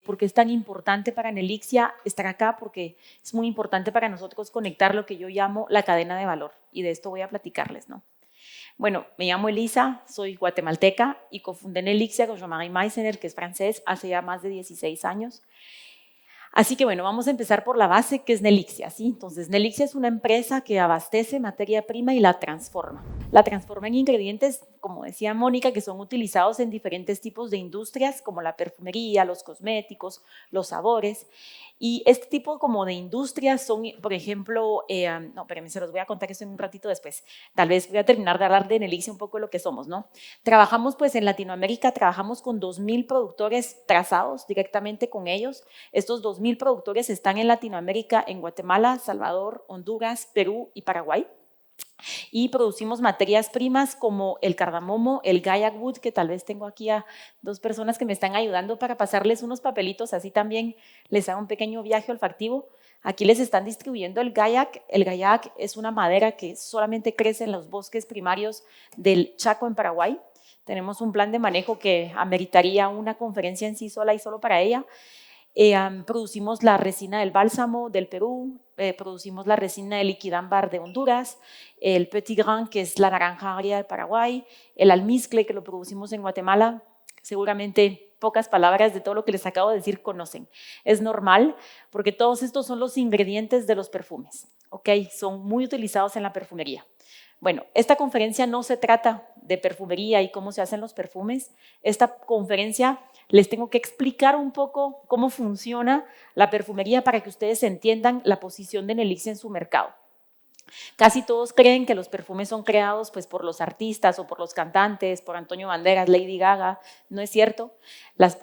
por qué es tan importante para Nelixia estar acá, porque es muy importante para nosotros conectar lo que yo llamo la cadena de valor, y de esto voy a platicarles, ¿no? Bueno, me llamo Elisa, soy guatemalteca y cofundé Nelixia con Jean-Marie Meissener, que es francés, hace ya más de 16 años. Así que bueno, vamos a empezar por la base, que es Nelixia, ¿sí? Entonces, Nelixia es una empresa que abastece materia prima y la transforma. La transforma en ingredientes, como decía Mónica, que son utilizados en diferentes tipos de industrias, como la perfumería, los cosméticos, los sabores. Y este tipo como de industrias son, por ejemplo, no, espérenme, se los voy a contar eso en un ratito después. Tal vez voy a terminar de hablar de Nelixia un poco de lo que somos, ¿no? Trabajamos pues en Latinoamérica, trabajamos con 2,000 productores trazados directamente con ellos. Estos 2,000 productores están en Latinoamérica, en Guatemala, Salvador, Honduras, Perú y Paraguay. Y producimos materias primas como el cardamomo, el Gaiac Wood, que tal vez tengo aquí a 2 personas que me están ayudando para pasarles unos papelitos, así también les hago un pequeño viaje olfativo. Aquí les están distribuyendo el Gaiac. El Gaiac es una madera que solamente crece en los bosques primarios del Chaco en Paraguay. Tenemos un plan de manejo que ameritaría una conferencia en sí sola y solo para ella. Producimos la resina del bálsamo del Perú, producimos la resina del liquidámbar de Honduras, el petit grain, que es la naranja agria de Paraguay, el almizcle, que lo producimos en Guatemala. Seguramente pocas palabras de todo lo que les acabo de decir conocen. Es normal porque todos estos son los ingredientes de los perfumes, ¿ok? Son muy utilizados en la perfumería. Bueno, esta conferencia no se trata de perfumería y cómo se hacen los perfumes. Esta conferencia les tengo que explicar un poco cómo funciona la perfumería para que ustedes entiendan la posición de Nelixia en su mercado. Casi todos creen que los perfumes son creados pues, por los artistas o por los cantantes, por Antonio Banderas, Lady Gaga. No es cierto.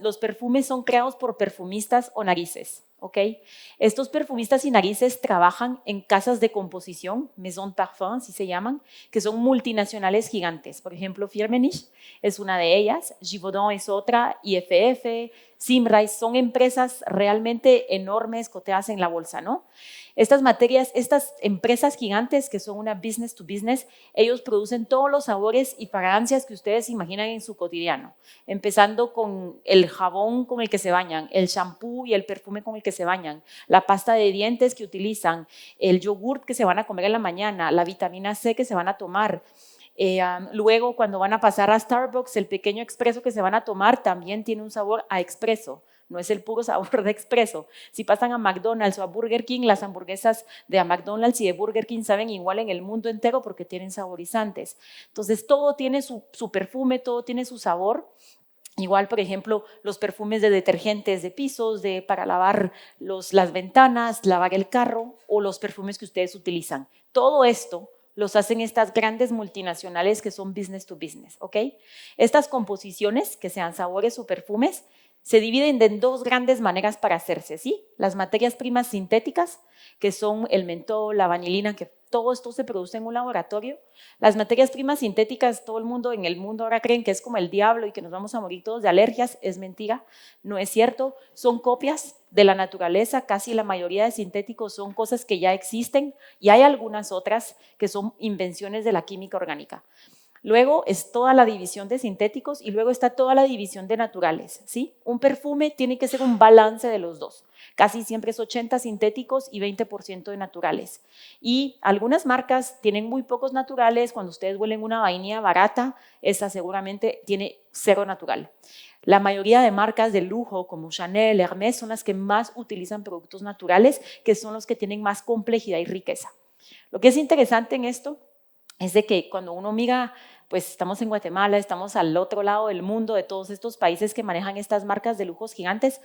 Los perfumes son creados por perfumistas o narices. ¿Okay? Estos perfumistas y narices trabajan en casas de composición, Maison de Parfum, así se llaman, que son multinacionales gigantes. Por ejemplo, Firmenich es una de ellas, Givaudan es otra, IFF, Symrise, son empresas realmente enormes coteadas en la bolsa, ¿no? Estas empresas gigantes que son una business to business, ellos producen todos los sabores y fragancias que ustedes imaginan en su cotidiano, empezando con el jabón con el que se bañan, el shampoo y el perfume con el que se bañan, la pasta de dientes que utilizan, el yogurt que se van a comer en la mañana, la vitamina C que se van a tomar. Luego, cuando van a pasar a Starbucks, el pequeño expreso que se van a tomar también tiene un sabor a expreso. No es el puro sabor de expreso. Si pasan a McDonald's o a Burger King, las hamburguesas de McDonald's y de Burger King saben igual en el mundo entero porque tienen saborizantes. Entonces, todo tiene su perfume, todo tiene su sabor. Igual, por ejemplo, los perfumes de detergentes de pisos, para lavar las ventanas, lavar el carro, o los perfumes que ustedes utilizan. Todo esto los hacen estas grandes multinacionales que son business to business, ¿ok? Estas composiciones, que sean sabores o perfumes, se dividen en 2 grandes maneras para hacerse, ¿sí? Las materias primas sintéticas, que son el mentol, la vanilina, que todo esto se produce en un laboratorio. Las materias primas sintéticas, todo el mundo en el mundo ahora creen que es como el diablo y que nos vamos a morir todos de alergias. Es mentira, no es cierto. Son copias de la naturaleza, casi la mayoría de sintéticos son cosas que ya existen y hay algunas otras que son invenciones de la química orgánica. Luego es toda la división de sintéticos y luego está toda la división de naturales, ¿sí? Un perfume tiene que ser un balance de los dos. Casi siempre es 80 sintéticos y 20% de naturales. Y algunas marcas tienen muy pocos naturales. Cuando ustedes huelen una vainilla barata, esa seguramente tiene 0 natural. La mayoría de marcas de lujo como Chanel, Hermès son las que más utilizan productos naturales, que son los que tienen más complejidad y riqueza. Lo que es interesante en esto es de que cuando uno mira, pues estamos en Guatemala, estamos al otro lado del mundo de todos estos países que manejan estas marcas de lujos gigantes,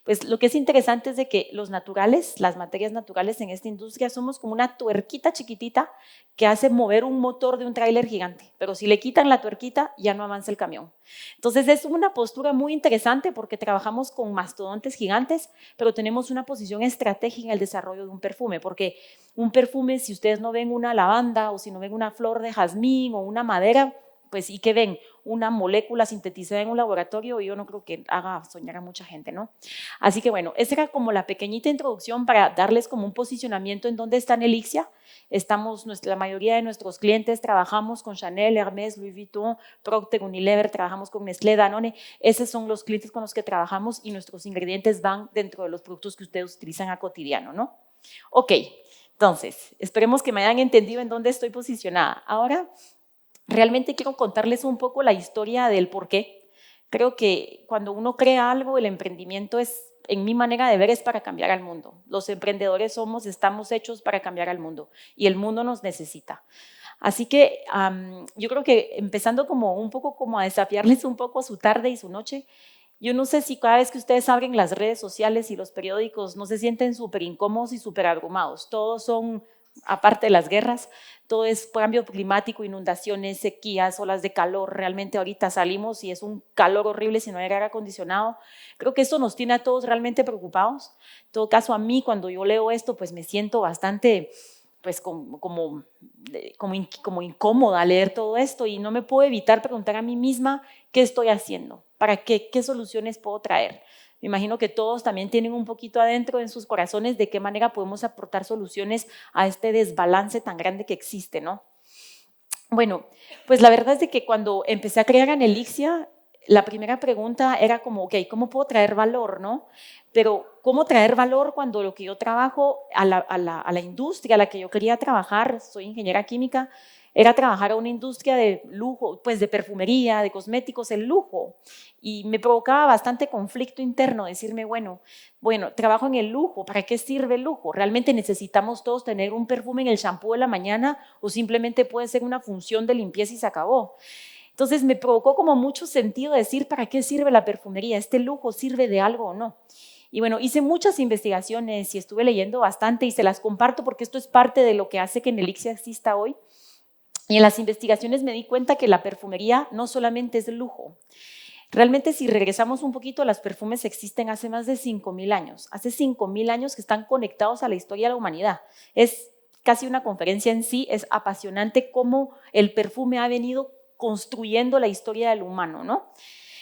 pues lo que es interesante es de que los naturales, las materias naturales en esta industria somos como una tuerquita chiquitita que hace mover un motor de un tráiler gigante, pero si le quitan la tuerquita ya no avanza el camión. Entonces es una postura muy interesante porque trabajamos con mastodontes gigantes, pero tenemos una posición estratégica en el desarrollo de un perfume, porque un perfume, si ustedes no ven una lavanda o si no ven una flor de jazmín o una madera, pues, y que ven una molécula sintetizada en un laboratorio, yo no creo que haga soñar a mucha gente, ¿no? Así que bueno, esa era como la pequeñita introducción para darles como un posicionamiento en dónde está Nelixia. La mayoría de nuestros clientes trabajamos con Chanel, Hermès, Louis Vuitton, Procter, Unilever, trabajamos con Nestlé, Danone. Esos son los clientes con los que trabajamos y nuestros ingredientes van dentro de los productos que ustedes utilizan a cotidiano, ¿no? Ok, entonces, esperemos que me hayan entendido en dónde estoy posicionada. Ahora, realmente quiero contarles un poco la historia del por qué. Creo que cuando uno crea algo, el emprendimiento es, en mi manera de ver, es para cambiar al mundo. Los emprendedores estamos hechos para cambiar al mundo y el mundo nos necesita. Así que yo creo que empezando como un poco como a desafiarles un poco su tarde y su noche, yo no sé si cada vez que ustedes abren las redes sociales y los periódicos no se sienten súper incómodos y súper abrumados. Todos son, aparte de las guerras, todo es cambio climático, inundaciones, sequías, olas de calor. Realmente ahorita salimos y es un calor horrible si no hay aire acondicionado. Creo que esto nos tiene a todos realmente preocupados. En todo caso, a mí cuando yo leo esto, pues me siento bastante pues como incómoda leer todo esto y no me puedo evitar preguntar a mí misma qué estoy haciendo, para qué soluciones puedo traer. Me imagino que todos también tienen un poquito adentro en sus corazones de qué manera podemos aportar soluciones a este desbalance tan grande que existe, ¿no? Bueno, pues la verdad es de que cuando empecé a crear Anelixia, la primera pregunta era como, ok, ¿cómo puedo traer valor, no? Pero ¿cómo traer valor cuando lo que yo trabajo a la industria a la que yo quería trabajar, soy ingeniera química, era trabajar a una industria de lujo, pues de perfumería, de cosméticos, el lujo. Y me provocaba bastante conflicto interno decirme, bueno, trabajo en el lujo, ¿para qué sirve el lujo? ¿Realmente necesitamos todos tener un perfume en el shampoo de la mañana o simplemente puede ser una función de limpieza y se acabó? Entonces me provocó como mucho sentido decir, ¿para qué sirve la perfumería? ¿Este lujo sirve de algo o no? Y bueno, hice muchas investigaciones y estuve leyendo bastante y se las comparto porque esto es parte de lo que hace que Nelixia exista hoy. Y en las investigaciones me di cuenta que la perfumería no solamente es lujo. Realmente, si regresamos un poquito, los perfumes existen hace más de 5.000 años. Hace 5.000 años que están conectados a la historia de la humanidad. Es casi una conferencia en sí, es apasionante cómo el perfume ha venido construyendo la historia del humano, ¿no?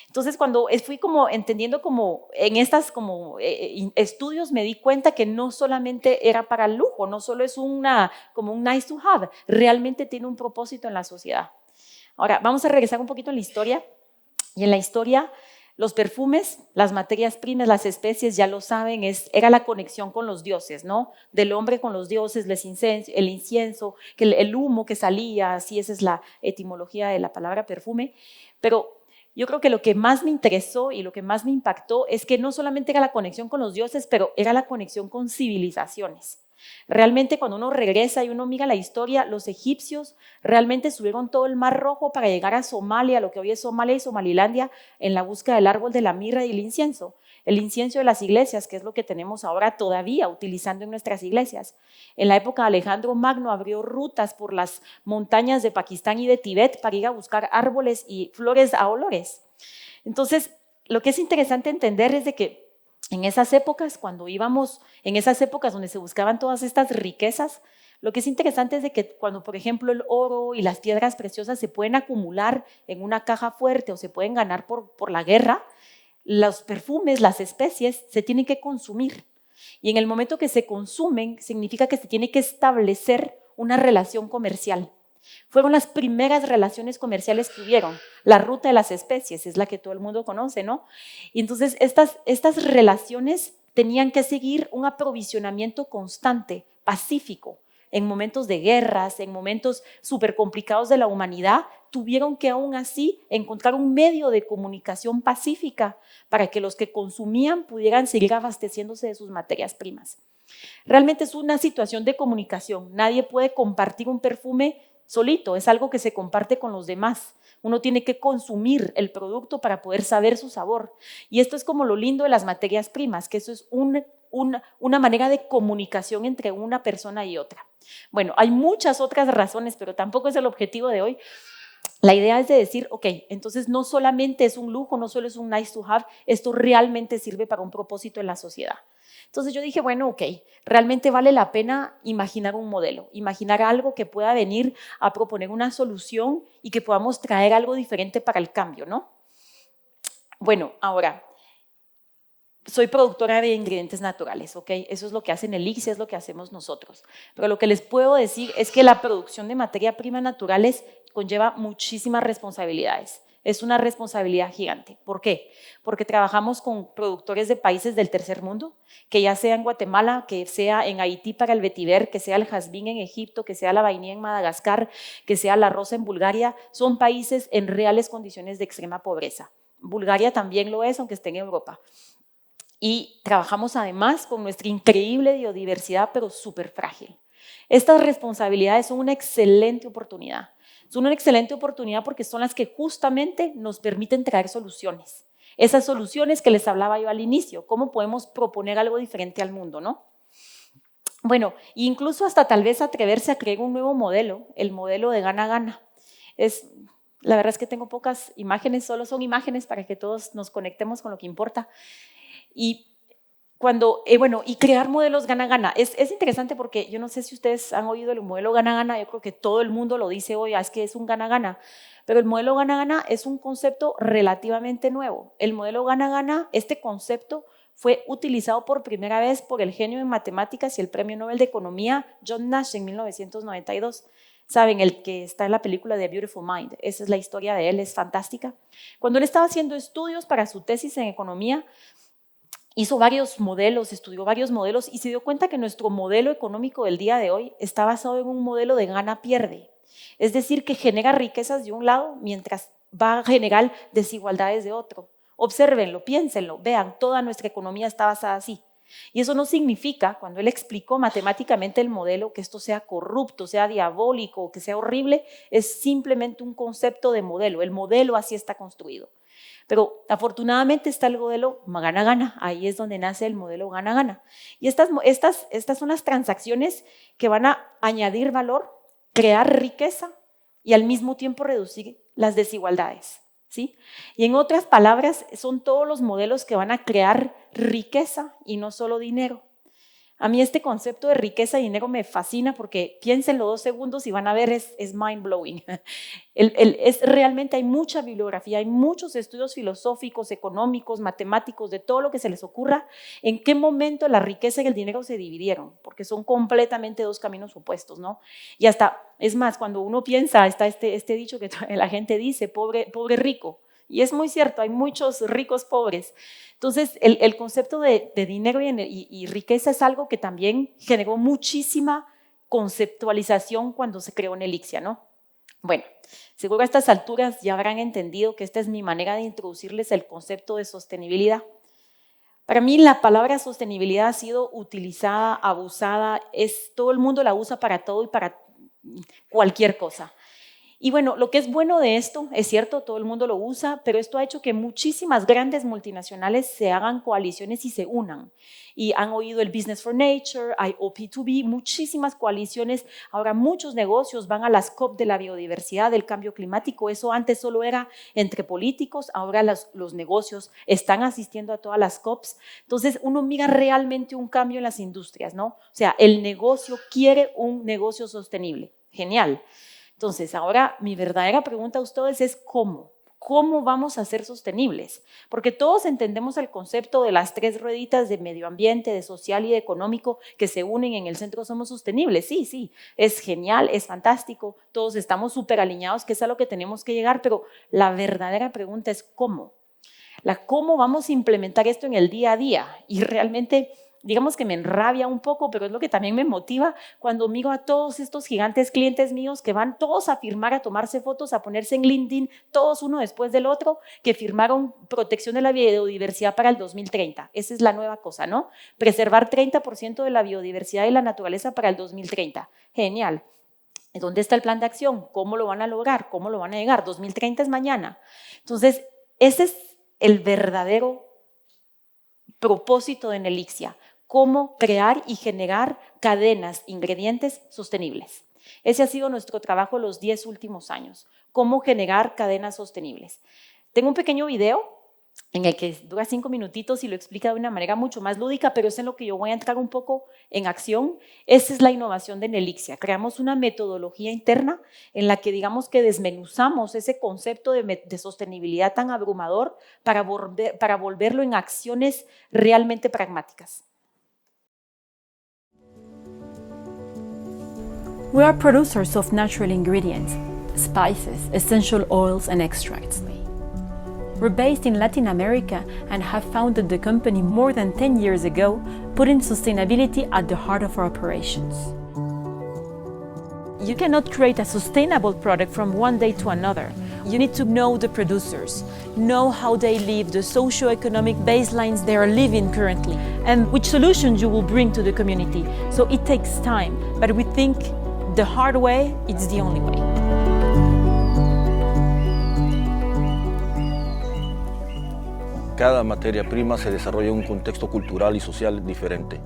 Entonces, cuando fui como entendiendo como en estas como estudios, me di cuenta que no solamente era para el lujo, no solo es como un nice to have, realmente tiene un propósito en la sociedad. Ahora, vamos a regresar un poquito en la historia. Y en la historia, los perfumes, las materias primas, las especies, ya lo saben, era la conexión con los dioses, ¿no? Del hombre con los dioses, el incienso, el humo que salía, así esa es la etimología de la palabra perfume. Pero yo creo que lo que más me interesó y lo que más me impactó es que no solamente era la conexión con los dioses, pero era la conexión con civilizaciones. Realmente cuando uno regresa y uno mira la historia, los egipcios realmente subieron todo el Mar Rojo para llegar a Somalia, lo que hoy es Somalia y Somalilandia, en la búsqueda del árbol de la mirra y el incienso de las iglesias, que es lo que tenemos ahora todavía utilizando en nuestras iglesias. En la época de Alejandro Magno abrió rutas por las montañas de Pakistán y de Tibet para ir a buscar árboles y flores a olores. Entonces, lo que es interesante entender es de que en esas épocas, en esas épocas donde se buscaban todas estas riquezas, lo que es interesante es de que cuando, por ejemplo, el oro y las piedras preciosas se pueden acumular en una caja fuerte o se pueden ganar por la guerra, los perfumes, las especies, se tienen que consumir. Y en el momento que se consumen, significa que se tiene que establecer una relación comercial. Fueron las primeras relaciones comerciales que hubieron. La ruta de las especies es la que todo el mundo conoce, ¿no? Y entonces estas relaciones tenían que seguir un aprovisionamiento constante, pacífico. En momentos de guerras, en momentos súper complicados de la humanidad, tuvieron que aún así encontrar un medio de comunicación pacífica para que los que consumían pudieran seguir abasteciéndose de sus materias primas. Realmente es una situación de comunicación. Nadie puede compartir un perfume solito, es algo que se comparte con los demás. Uno tiene que consumir el producto para poder saber su sabor. Y esto es como lo lindo de las materias primas, que eso es una manera de comunicación entre una persona y otra. Bueno, hay muchas otras razones, pero tampoco es el objetivo de hoy. La idea es de decir, ok, entonces no solamente es un lujo, no solo es un nice to have, esto realmente sirve para un propósito en la sociedad. Entonces yo dije, bueno, ok, realmente vale la pena imaginar un modelo, imaginar algo que pueda venir a proponer una solución y que podamos traer algo diferente para el cambio, ¿no? Bueno, ahora, soy productora de ingredientes naturales, ¿ok? Eso es lo que hacen Elixia, es lo que hacemos nosotros. Pero lo que les puedo decir es que la producción de materia prima naturales conlleva muchísimas responsabilidades. Es una responsabilidad gigante. ¿Por qué? Porque trabajamos con productores de países del tercer mundo, que ya sea en Guatemala, que sea en Haití para el vetiver, que sea el jazmín en Egipto, que sea la vainilla en Madagascar, que sea la rosa en Bulgaria, son países en reales condiciones de extrema pobreza. Bulgaria también lo es, aunque esté en Europa. Y trabajamos además con nuestra increíble biodiversidad, pero súper frágil. Estas responsabilidades son una excelente oportunidad. Son una excelente oportunidad porque son las que justamente nos permiten traer soluciones. Esas soluciones que les hablaba yo al inicio, cómo podemos proponer algo diferente al mundo, ¿no? Bueno, incluso hasta tal vez atreverse a crear un nuevo modelo, el modelo de gana-gana. La verdad es que tengo pocas imágenes, solo son imágenes para que todos nos conectemos con lo que importa. Y y crear modelos gana-gana. Es interesante porque yo no sé si ustedes han oído el modelo gana-gana, yo creo que todo el mundo lo dice hoy, es que es un gana-gana, pero el modelo gana-gana es un concepto relativamente nuevo. El modelo gana-gana, este concepto fue utilizado por primera vez por el genio en matemáticas y el premio Nobel de Economía John Nash en 1992. Saben, el que está en la película de Beautiful Mind, esa es la historia de él, es fantástica. Cuando él estaba haciendo estudios para su tesis en economía, hizo varios modelos, estudió varios modelos y se dio cuenta que nuestro modelo económico del día de hoy está basado en un modelo de gana-pierde. Es decir, que genera riquezas de un lado mientras va a generar desigualdades de otro. Obsérvenlo, piénsenlo, vean, toda nuestra economía está basada así. Y eso no significa, cuando él explicó matemáticamente el modelo, que esto sea corrupto, sea diabólico, que sea horrible, es simplemente un concepto de modelo. El modelo así está construido. Pero afortunadamente está el modelo gana-gana, ahí es donde nace el modelo gana-gana. Y estas son las transacciones que van a añadir valor, crear riqueza y al mismo tiempo reducir las desigualdades, ¿sí? Y en otras palabras, son todos los modelos que van a crear riqueza y no solo dinero. A mí este concepto de riqueza y dinero me fascina porque piénsenlo 2 segundos y van a ver, es mind blowing. Realmente hay mucha bibliografía, hay muchos estudios filosóficos, económicos, matemáticos, de todo lo que se les ocurra, en qué momento la riqueza y el dinero se dividieron, porque son completamente 2 caminos opuestos, ¿no? Y hasta, es más, cuando uno piensa, está este dicho que la gente dice, pobre rico, y es muy cierto, hay muchos ricos pobres. Entonces, el concepto de dinero y riqueza es algo que también generó muchísima conceptualización cuando se creó en Elixia, ¿no? Bueno, seguro a estas alturas ya habrán entendido que esta es mi manera de introducirles el concepto de sostenibilidad. Para mí la palabra sostenibilidad ha sido utilizada, abusada, todo el mundo la usa para todo y para cualquier cosa. Y bueno, lo que es bueno de esto, es cierto, todo el mundo lo usa, pero esto ha hecho que muchísimas grandes multinacionales se hagan coaliciones y se unan. Y han oído el Business for Nature, hay OP2B, muchísimas coaliciones. Ahora muchos negocios van a las COP de la biodiversidad, del cambio climático. Eso antes solo era entre políticos, ahora los negocios están asistiendo a todas las COPs. Entonces uno mira realmente un cambio en las industrias, ¿no? O sea, el negocio quiere un negocio sostenible. Genial. Entonces, ahora mi verdadera pregunta a ustedes es ¿cómo? ¿Cómo vamos a ser sostenibles? Porque todos entendemos el concepto de las 3 rueditas de medio ambiente, de social y de económico que se unen en el centro Somos Sostenibles. Sí, es genial, es fantástico, todos estamos súper alineados, que es a lo que tenemos que llegar, pero la verdadera pregunta es ¿cómo? ¿Cómo vamos a implementar esto en el día a día? Y realmente, digamos que me enrabia un poco, pero es lo que también me motiva cuando miro a todos estos gigantes clientes míos que van todos a firmar, a tomarse fotos, a ponerse en LinkedIn, todos uno después del otro, que firmaron protección de la biodiversidad para el 2030. Esa es la nueva cosa, ¿no? Preservar 30% de la biodiversidad y la naturaleza para el 2030. Genial. ¿Dónde está el plan de acción? ¿Cómo lo van a lograr? ¿Cómo lo van a llegar? 2030 es mañana. Entonces, ese es el verdadero propósito de Elixia, cómo crear y generar cadenas, ingredientes sostenibles. Ese ha sido nuestro trabajo los 10 últimos años, cómo generar cadenas sostenibles. Tengo un pequeño video en el que dura 5 minutitos y lo explica de una manera mucho más lúdica, pero es en lo que yo voy a entrar un poco en acción. Esa es la innovación de Nelixia. Creamos una metodología interna en la que digamos que desmenuzamos ese concepto de sostenibilidad tan abrumador para volverlo en acciones realmente pragmáticas. We are producers of natural ingredients, spices, essential oils, and extracts. We're based in Latin America and have founded the company more than 10 years ago, putting sustainability at the heart of our operations. You cannot create a sustainable product from one day to another. You need to know the producers, know how they live, the socio-economic baselines they are living currently, and which solutions you will bring to the community. So it takes time, but we think the hard way is the only way. Cada materia prima se desarrolla en un contexto cultural y social diferente.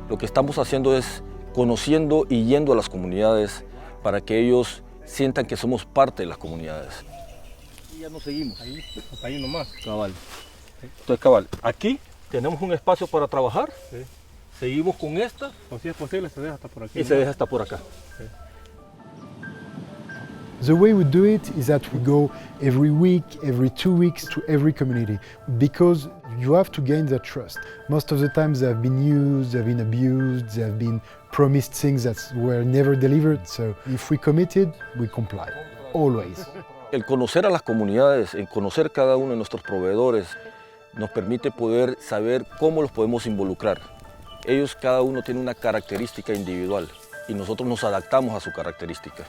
Lo que estamos haciendo es conociendo y yendo a las comunidades para que ellos sientan que somos parte de las comunidades. Y ya nos seguimos. Ahí, hasta ahí nomás. Cabal. Entonces, cabal, aquí tenemos un espacio para trabajar. Sí. Seguimos con esta. O si es posible, se deja hasta por aquí. Y se deja hasta por acá. Sí. The way we do it is that we go every week, every 2 weeks to every community because you have to gain their trust. Most of the times they have been used, they have been abused, they have been promised things that were never delivered. So if we committed, we comply, always. El conocer a las comunidades, el conocer cada uno de nuestros proveedores, nos permite poder saber cómo los podemos involucrar. Ellos, cada uno tiene una característica individual y nosotros nos adaptamos a su característica.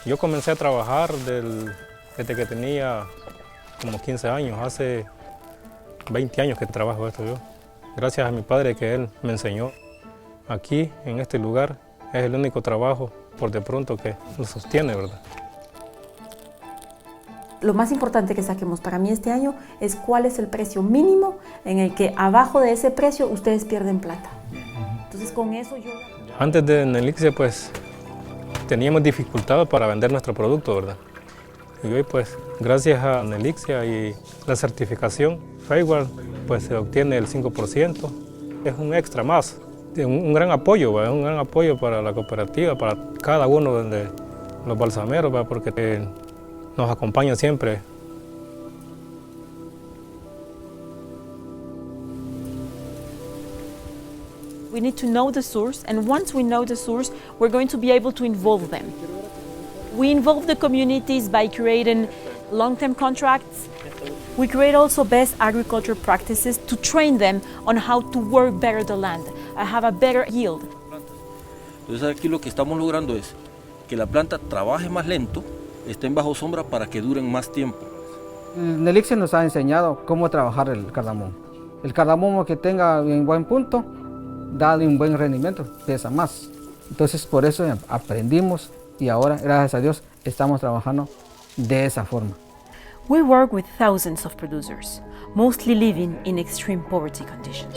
Yo comencé a trabajar desde que tenía como 15 años, hace 20 años que trabajo esto yo. Gracias a mi padre que él me enseñó. Aquí, en este lugar, es el único trabajo, por de pronto, que nos sostiene, ¿verdad? Lo más importante que saquemos para mí este año es cuál es el precio mínimo en el que abajo de ese precio ustedes pierden plata. Entonces con eso yo... Antes de Nelixia, pues, teníamos dificultad para vender nuestro producto, ¿verdad? Y hoy, pues, gracias a Nelixia y la certificación Fairward, pues se obtiene el 5%. Es un extra más, un gran apoyo, ¿verdad? Un gran apoyo para la cooperativa, para cada uno de los balsameros, ¿verdad? Porque nos acompaña siempre. We need to know the source, and once we know the source, we're going to be able to involve them. We involve the communities by creating long-term contracts. We create also best agriculture practices to train them on how to work better the land, have a better yield. Entonces aquí lo que estamos logrando es que la planta trabaje más lento, estén bajo sombra para que duren más tiempo. Nelixia nos ha enseñado cómo trabajar el cardamomo. El cardamomo que tenga en buen punto, da un buen rendimiento, pesa más. Entonces por eso aprendimos y ahora, gracias a Dios, estamos trabajando de esa forma. We work with thousands of producers, mostly living in extreme poverty conditions.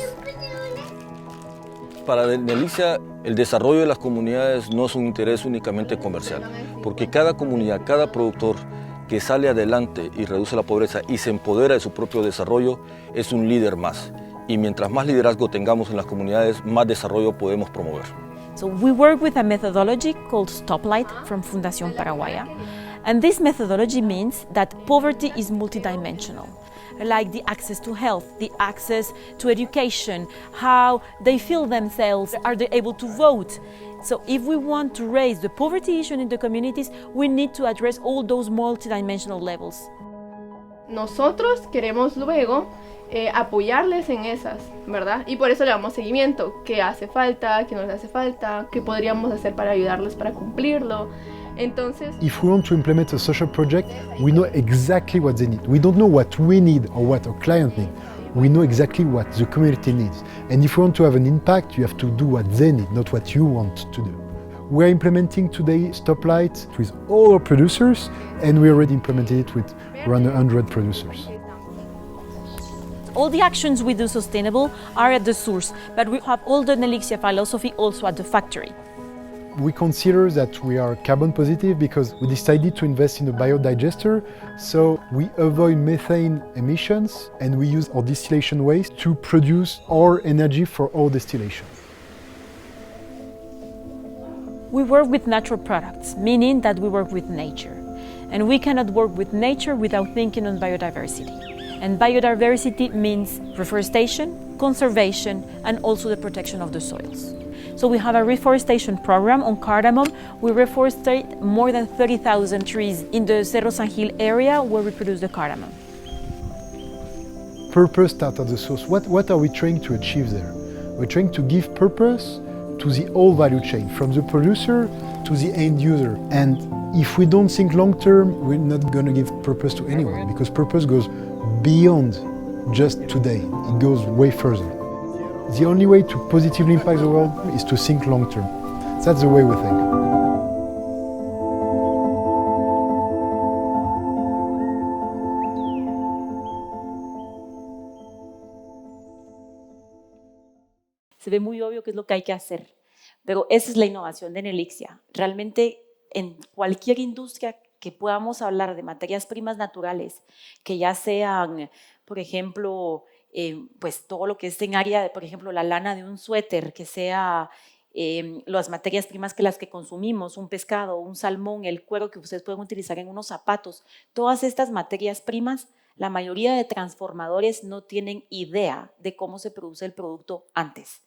Para Nelixia, el desarrollo de las comunidades no es un interés únicamente comercial, porque cada comunidad, cada productor que sale adelante y reduce la pobreza y se empodera de su propio desarrollo, es un líder más. Y mientras más liderazgo tengamos en las comunidades, más desarrollo podemos promover. So we work with a methodology called Stoplight from Fundación Paraguaya. And this methodology means that poverty is multidimensional, like the access to health, the access to education, how they feel themselves, are they able to vote. So if we want to raise the poverty issue in the communities, we need to address all those multidimensional levels. Nosotros queremos luego apoyarles en esas, ¿verdad? Y por eso le damos seguimiento, qué hace falta, qué no les hace falta, qué podríamos hacer para ayudarles para cumplirlo. Entonces, If we want to implement a social project, we know exactly what they need. We don't know what we need or what our client needs. We know exactly what the community needs. And if you want to have an impact, you have to do what they need, not what you want to do. We're implementing today Stoplight with all our producers, and we already implemented it with around 100 producers. All the actions we do sustainable are at the source, but we have all the Nelixia philosophy also at the factory. We consider that we are carbon positive because we decided to invest in a biodigester, so we avoid methane emissions and we use our distillation waste to produce our energy for our distillation. We work with natural products, meaning that we work with nature. And we cannot work with nature without thinking on biodiversity. And biodiversity means reforestation, conservation, and also the protection of the soils. So we have a reforestation program on cardamom. We reforestate more than 30,000 trees in the Cerro San Gil area where we produce the cardamom. Purpose starts at the source. What are we trying to achieve there? We're trying to give purpose to the whole value chain, from the producer to the end user. And if we don't think long term, we're not going to give purpose to anyone, because purpose goes beyond just today. It goes way further. The only way to positively impact the world is to think long term. That's the way we think. Se ve muy obvio qué es lo que hay que hacer, pero esa es la innovación de Nelixia. Realmente en cualquier industria que podamos hablar de materias primas naturales, que ya sean, por ejemplo, pues todo lo que es en área de, por ejemplo, la lana de un suéter, que sea las materias primas que las que consumimos, un pescado, un salmón, el cuero que ustedes pueden utilizar en unos zapatos, todas estas materias primas, la mayoría de transformadores no tienen idea de cómo se produce el producto antes.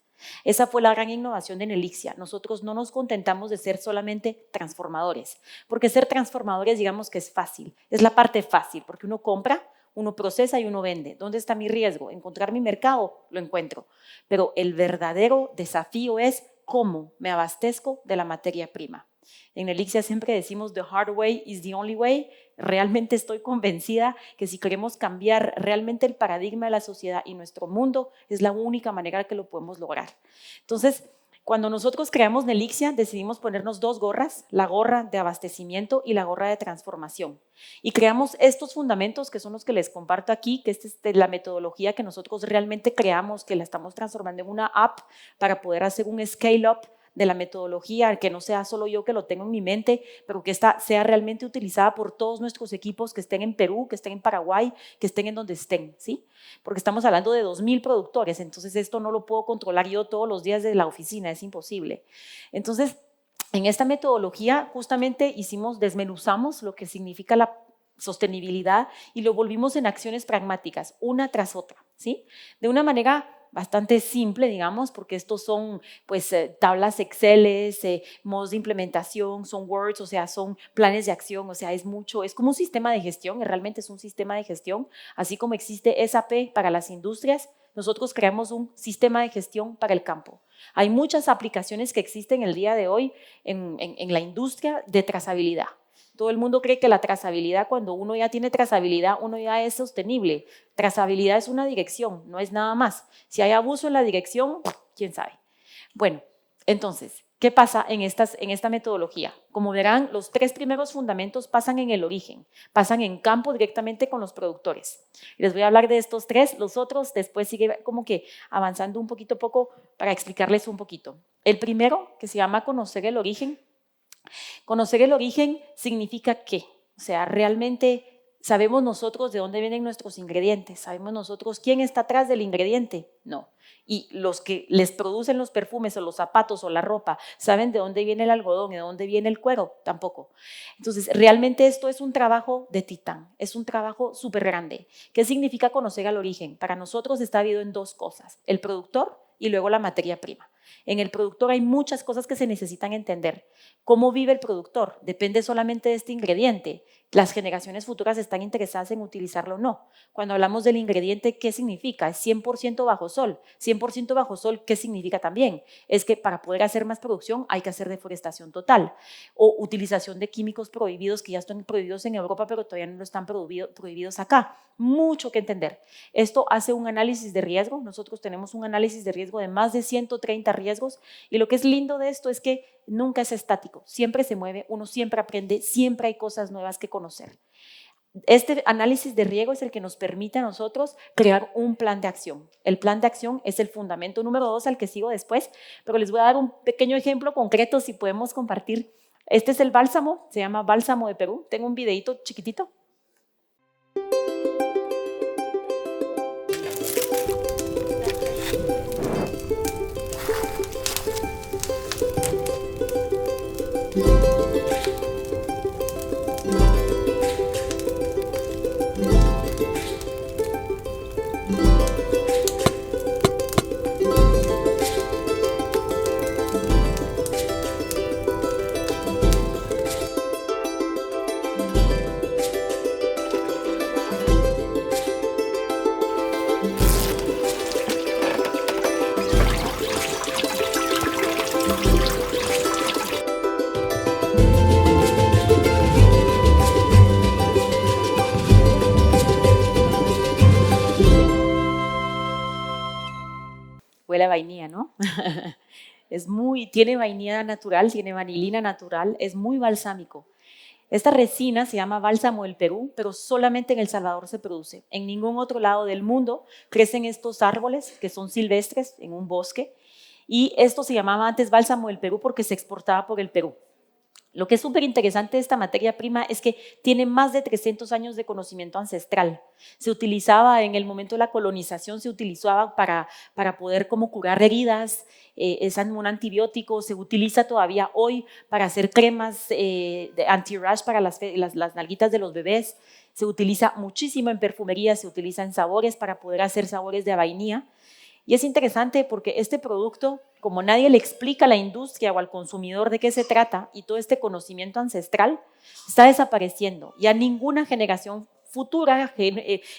Esa fue la gran innovación de Nelixia. Nosotros no nos contentamos de ser solamente transformadores, porque ser transformadores digamos que es fácil, es la parte fácil, porque uno compra, uno procesa y uno vende. ¿Dónde está mi riesgo? ¿Encontrar mi mercado? Lo encuentro. Pero el verdadero desafío es cómo me abastezco de la materia prima. En Nelixia siempre decimos the hard way is the only way. Realmente estoy convencida que si queremos cambiar realmente el paradigma de la sociedad y nuestro mundo, es la única manera que lo podemos lograr. Entonces, cuando nosotros creamos Nelixia, decidimos ponernos dos gorras, la gorra de abastecimiento y la gorra de transformación. Y creamos estos fundamentos que son los que les comparto aquí, que esta es la metodología que nosotros realmente creamos, que la estamos transformando en una app para poder hacer un scale-up de la metodología, que no sea solo yo que lo tengo en mi mente, pero que esta sea realmente utilizada por todos nuestros equipos que estén en Perú, que estén en Paraguay, que estén en donde estén, ¿sí? Porque estamos hablando de 2,000 productores, entonces esto no lo puedo controlar yo todos los días de la oficina, es imposible. Entonces, en esta metodología justamente desmenuzamos lo que significa la sostenibilidad y lo volvimos en acciones pragmáticas, una tras otra, ¿sí? De una manera bastante simple, digamos, porque estos son pues tablas Excel, modos de implementación, son Words, o sea, son planes de acción, o sea, es como un sistema de gestión, realmente es un sistema de gestión, así como existe SAP para las industrias, nosotros creamos un sistema de gestión para el campo. Hay muchas aplicaciones que existen el día de hoy en la industria de trazabilidad. Todo el mundo cree que la trazabilidad, cuando uno ya tiene trazabilidad, uno ya es sostenible. Trazabilidad es una dirección, no es nada más. Si hay abuso en la dirección, quién sabe. Bueno, entonces, ¿qué pasa en esta metodología? Como verán, los 3 primeros fundamentos pasan en el origen, pasan en campo directamente con los productores. Les voy a hablar de estos 3, los otros después sigue como que avanzando un poquito poco para explicarles un poquito. El primero, que se llama conocer el origen. Conocer el origen significa ¿qué? O sea, realmente sabemos nosotros de dónde vienen nuestros ingredientes, sabemos nosotros quién está atrás del ingrediente, no. Y los que les producen los perfumes o los zapatos o la ropa, ¿saben de dónde viene el algodón y de dónde viene el cuero? Tampoco. Entonces, realmente esto es un trabajo de titán, es un trabajo súper grande. ¿Qué significa conocer el origen? Para nosotros está dividido en 2 cosas, el productor y luego la materia prima. En el productor hay muchas cosas que se necesitan entender. ¿Cómo vive el productor? Depende solamente de este ingrediente. Las generaciones futuras están interesadas en utilizarlo o no. Cuando hablamos del ingrediente, ¿qué significa? Es 100% bajo sol. 100% bajo sol, ¿qué significa también? Es que para poder hacer más producción hay que hacer deforestación total o utilización de químicos prohibidos que ya están prohibidos en Europa, pero todavía no están prohibidos acá. Mucho que entender. Esto hace un análisis de riesgo. Nosotros tenemos un análisis de riesgo de más de 130 riesgos y lo que es lindo de esto es que nunca es estático, siempre se mueve, uno siempre aprende, siempre hay cosas nuevas que conocer. Este análisis de riesgo es el que nos permite a nosotros crear un plan de acción. El plan de acción es el fundamento número 2 al que sigo después, pero les voy a dar un pequeño ejemplo concreto si podemos compartir. Este es el bálsamo, se llama Bálsamo de Perú. Tengo un videito chiquitito. Huele a vainilla, ¿no? Tiene vainilla natural, tiene vanilina natural, es muy balsámico. Esta resina se llama Bálsamo del Perú, pero solamente en El Salvador se produce. En ningún otro lado del mundo crecen estos árboles que son silvestres en un bosque, y esto se llamaba antes Bálsamo del Perú porque se exportaba por el Perú. Lo que es súper interesante de esta materia prima es que tiene más de 300 años de conocimiento ancestral. Se utilizaba en el momento de la colonización, se utilizaba para poder como curar heridas, es un antibiótico, se utiliza todavía hoy para hacer cremas de anti-rash para las nalguitas de los bebés, se utiliza muchísimo en perfumería, se utiliza en sabores para poder hacer sabores de vainilla. Y es interesante porque este producto, como nadie le explica a la industria o al consumidor de qué se trata y todo este conocimiento ancestral, está desapareciendo. Ya ninguna generación futura,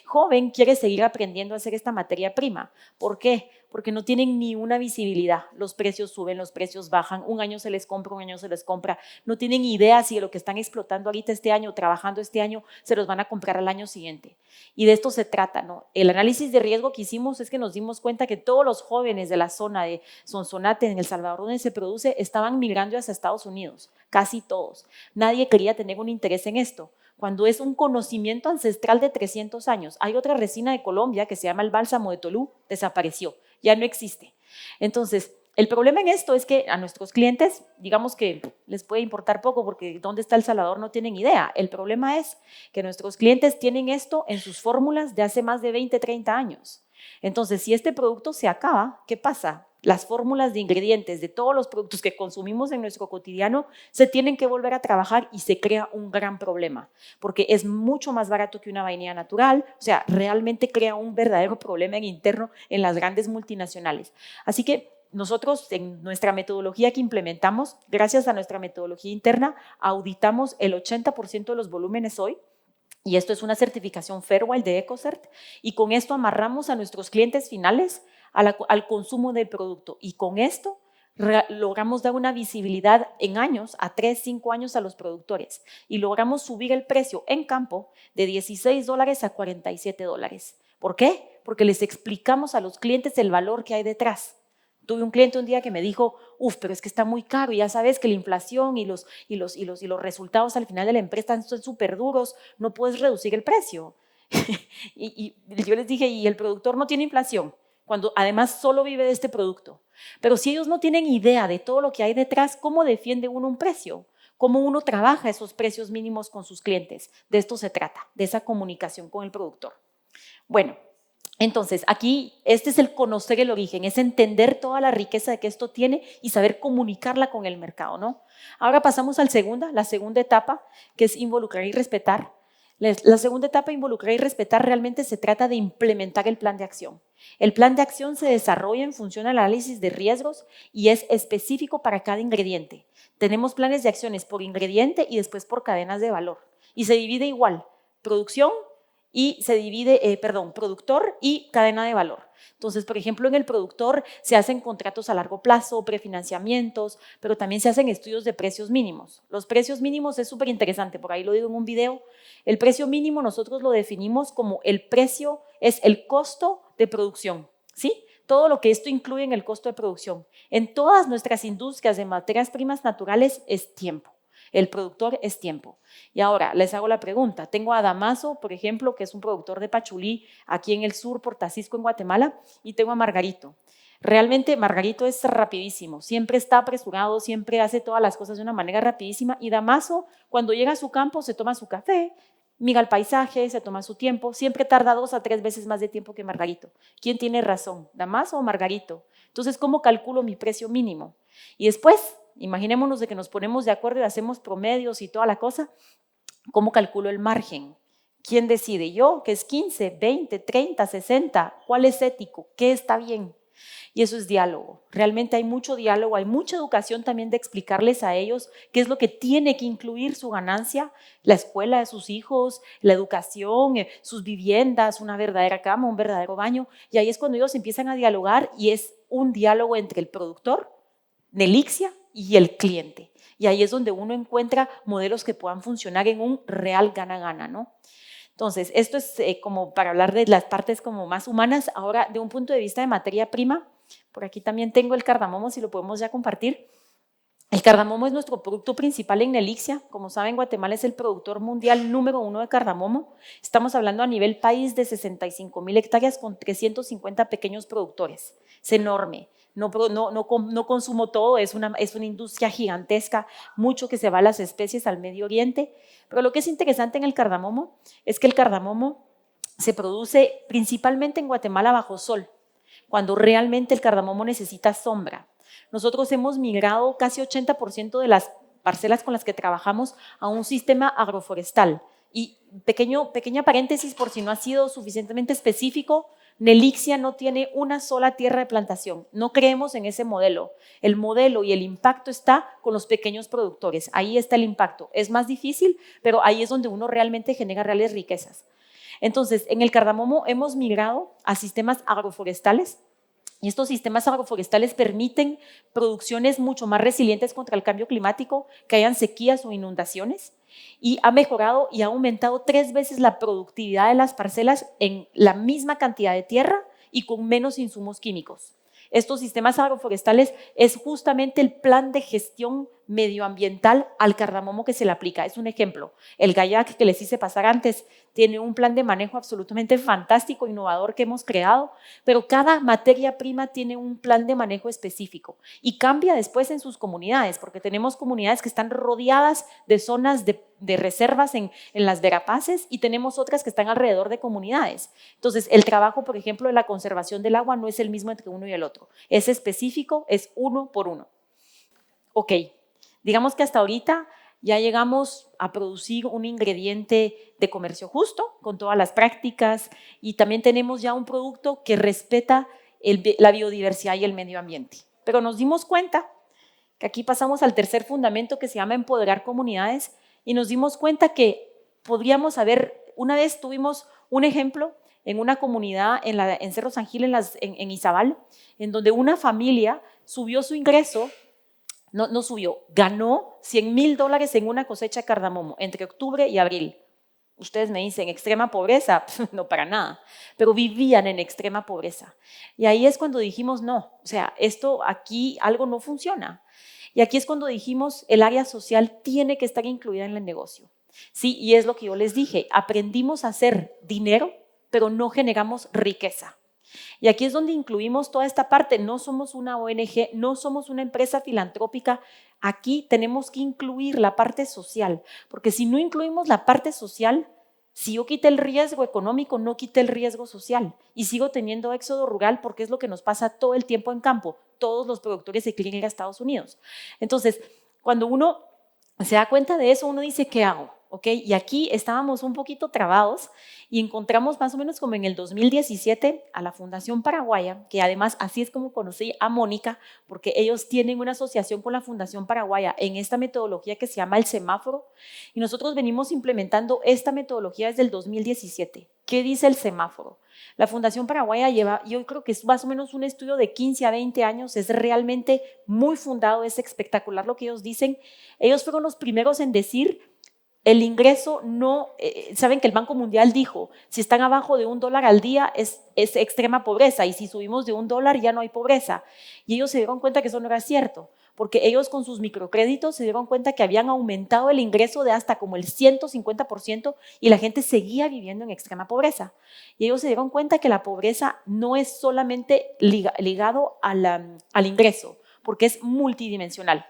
joven, quiere seguir aprendiendo a hacer esta materia prima. ¿Por qué? Porque no tienen ni una visibilidad. Los precios suben, los precios bajan, un año se les compra, un año se les compra. No tienen idea si de lo que están explotando ahorita este año, trabajando este año, se los van a comprar al año siguiente. Y de esto se trata, ¿no? El análisis de riesgo que hicimos es que nos dimos cuenta que todos los jóvenes de la zona de Sonsonate, en El Salvador, donde se produce, estaban migrando hacia Estados Unidos, casi todos. Nadie quería tener un interés en esto, cuando es un conocimiento ancestral de 300 años. Hay otra resina de Colombia que se llama el Bálsamo de Tolú, desapareció, ya no existe. Entonces, el problema en esto es que a nuestros clientes, digamos que les puede importar poco porque dónde está El Salvador no tienen idea. El problema es que nuestros clientes tienen esto en sus fórmulas de hace más de 20, 30 años. Entonces, si este producto se acaba, ¿qué pasa? Las fórmulas de ingredientes de todos los productos que consumimos en nuestro cotidiano se tienen que volver a trabajar y se crea un gran problema, porque es mucho más barato que una vainilla natural, o sea, realmente crea un verdadero problema interno en las grandes multinacionales. Así que nosotros en nuestra metodología que implementamos, gracias a nuestra metodología interna, auditamos el 80% de los volúmenes hoy. Y esto es una certificación Fairwild de EcoCert, y con esto amarramos a nuestros clientes finales al consumo del producto, y con esto logramos dar una visibilidad en años, a 3, 5 años a los productores, y logramos subir el precio en campo de $16 a $47. ¿Por qué? Porque les explicamos a los clientes el valor que hay detrás. Tuve un cliente un día que me dijo, pero es que está muy caro y ya sabes que la inflación y los resultados al final de la empresa son súper duros, no puedes reducir el precio. y yo les dije, ¿y el productor no tiene inflación? Cuando además solo vive de este producto. Pero si ellos no tienen idea de todo lo que hay detrás, ¿cómo defiende uno un precio? ¿Cómo uno trabaja esos precios mínimos con sus clientes? De esto se trata, de esa comunicación con el productor. Bueno, entonces, aquí este es el conocer el origen, es entender toda la riqueza de que esto tiene y saber comunicarla con el mercado, ¿no? Ahora pasamos a la segunda etapa, que es involucrar y respetar. La segunda etapa, involucrar y respetar, realmente se trata de implementar el plan de acción. El plan de acción se desarrolla en función al análisis de riesgos y es específico para cada ingrediente. Tenemos planes de acciones por ingrediente y después por cadenas de valor. Y se divide igual, producción, y se divide, productor y cadena de valor. Entonces, por ejemplo, en el productor se hacen contratos a largo plazo, prefinanciamientos, pero también se hacen estudios de precios mínimos. Los precios mínimos es súper interesante, por ahí lo digo en un video. El precio mínimo nosotros lo definimos como el precio, es el costo de producción, ¿sí? Todo lo que esto incluye en el costo de producción. En todas nuestras industrias de materias primas naturales es tiempo. El productor es tiempo. Y ahora les hago la pregunta. Tengo a Damaso, por ejemplo, que es un productor de pachulí aquí en el sur, Portacisco, en Guatemala, y tengo a Margarito. Realmente Margarito es rapidísimo, siempre está apresurado, siempre hace todas las cosas de una manera rapidísima, y Damaso, cuando llega a su campo, se toma su café, mira el paisaje, se toma su tiempo, siempre tarda 2 a 3 veces más de tiempo que Margarito. ¿Quién tiene razón, Damaso o Margarito? Entonces, ¿cómo calculo mi precio mínimo? Y después, imaginémonos de que nos ponemos de acuerdo y hacemos promedios y toda la cosa, ¿cómo calculo el margen? ¿Quién decide? ¿Yo? ¿Qué es 15, 20, 30, 60? ¿Cuál es ético? ¿Qué está bien? Y eso es diálogo. Realmente hay mucho diálogo, hay mucha educación también de explicarles a ellos qué es lo que tiene que incluir su ganancia, la escuela de sus hijos, la educación, sus viviendas, una verdadera cama, un verdadero baño. Y ahí es cuando ellos empiezan a dialogar y es un diálogo entre el productor, Nelixia, y el cliente. Y ahí es donde uno encuentra modelos que puedan funcionar en un real gana-gana, ¿no? Entonces, esto es como para hablar de las partes como más humanas. Ahora, de un punto de vista de materia prima, por aquí también tengo el cardamomo, si lo podemos ya compartir. El cardamomo es nuestro producto principal en Nelixia. Como saben, Guatemala es el productor mundial número 1 de cardamomo. Estamos hablando a nivel país de 65,000 hectáreas con 350 pequeños productores. Es enorme. No consumo todo, es una industria gigantesca, mucho que se va a las especies al Medio Oriente. Pero lo que es interesante en el cardamomo es que el cardamomo se produce principalmente en Guatemala bajo sol, cuando realmente el cardamomo necesita sombra. Nosotros hemos migrado casi 80% de las parcelas con las que trabajamos a un sistema agroforestal. Y pequeña paréntesis por si no ha sido suficientemente específico, Nelixia no tiene una sola tierra de plantación, no creemos en ese modelo. El modelo y el impacto está con los pequeños productores, ahí está el impacto. Es más difícil, pero ahí es donde uno realmente genera reales riquezas. Entonces, en el cardamomo hemos migrado a sistemas agroforestales y estos sistemas agroforestales permiten producciones mucho más resilientes contra el cambio climático, que hayan sequías o inundaciones, y ha mejorado y ha aumentado 3 veces la productividad de las parcelas en la misma cantidad de tierra y con menos insumos químicos. Estos sistemas agroforestales es justamente el plan de gestión medioambiental al cardamomo que se le aplica. Es un ejemplo. El Gayac que les hice pasar antes tiene un plan de manejo absolutamente fantástico, innovador que hemos creado, pero cada materia prima tiene un plan de manejo específico y cambia después en sus comunidades, porque tenemos comunidades que están rodeadas de zonas de reservas en las verapaces y tenemos otras que están alrededor de comunidades. Entonces, el trabajo, por ejemplo, de la conservación del agua no es el mismo entre uno y el otro. Es específico, es uno por uno. Ok, digamos que hasta ahorita ya llegamos a producir un ingrediente de comercio justo, con todas las prácticas, y también tenemos ya un producto que respeta la biodiversidad y el medio ambiente. Pero nos dimos cuenta que aquí pasamos al tercer fundamento que se llama empoderar comunidades, y nos dimos cuenta que podríamos una vez tuvimos un ejemplo en una comunidad en Cerro San Gil, en Izabal, en donde una familia subió su ingreso, ganó $100,000 en una cosecha de cardamomo entre octubre y abril. Ustedes me dicen, ¿extrema pobreza? No, para nada, pero vivían en extrema pobreza. Y ahí es cuando dijimos, no, o sea, esto aquí algo no funciona. Y aquí es cuando dijimos, el área social tiene que estar incluida en el negocio. Sí, y es lo que yo les dije, aprendimos a hacer dinero, pero no generamos riqueza. Y aquí es donde incluimos toda esta parte. No somos una ONG, no somos una empresa filantrópica. Aquí tenemos que incluir la parte social, porque si no incluimos la parte social, si yo quité el riesgo económico, no quité el riesgo social y sigo teniendo éxodo rural, porque es lo que nos pasa todo el tiempo en campo. Todos los productores se quieren ir a Estados Unidos. Entonces, cuando uno se da cuenta de eso, uno dice, ¿qué hago? ¿Okay? Y aquí estábamos un poquito trabados y encontramos más o menos como en el 2017 a la Fundación Paraguaya, que además así es como conocí a Mónica, porque ellos tienen una asociación con la Fundación Paraguaya en esta metodología que se llama el semáforo, y nosotros venimos implementando esta metodología desde el 2017. ¿Qué dice el semáforo? La Fundación Paraguaya lleva, yo creo que es más o menos un estudio de 15 a 20 años, es realmente muy fundado, es espectacular lo que ellos dicen. Ellos fueron los primeros en decir El ingreso no, saben que el Banco Mundial dijo, si están abajo de $1 al día es extrema pobreza y si subimos de $1 ya no hay pobreza. Y ellos se dieron cuenta que eso no era cierto, porque ellos con sus microcréditos se dieron cuenta que habían aumentado el ingreso de hasta como el 150% y la gente seguía viviendo en extrema pobreza. Y ellos se dieron cuenta que la pobreza no es solamente ligado al ingreso, porque es multidimensional.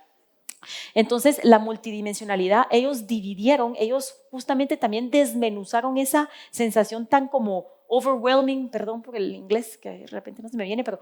Entonces, la multidimensionalidad, ellos dividieron, ellos justamente también desmenuzaron esa sensación tan como overwhelming, perdón por el inglés que de repente no se me viene, pero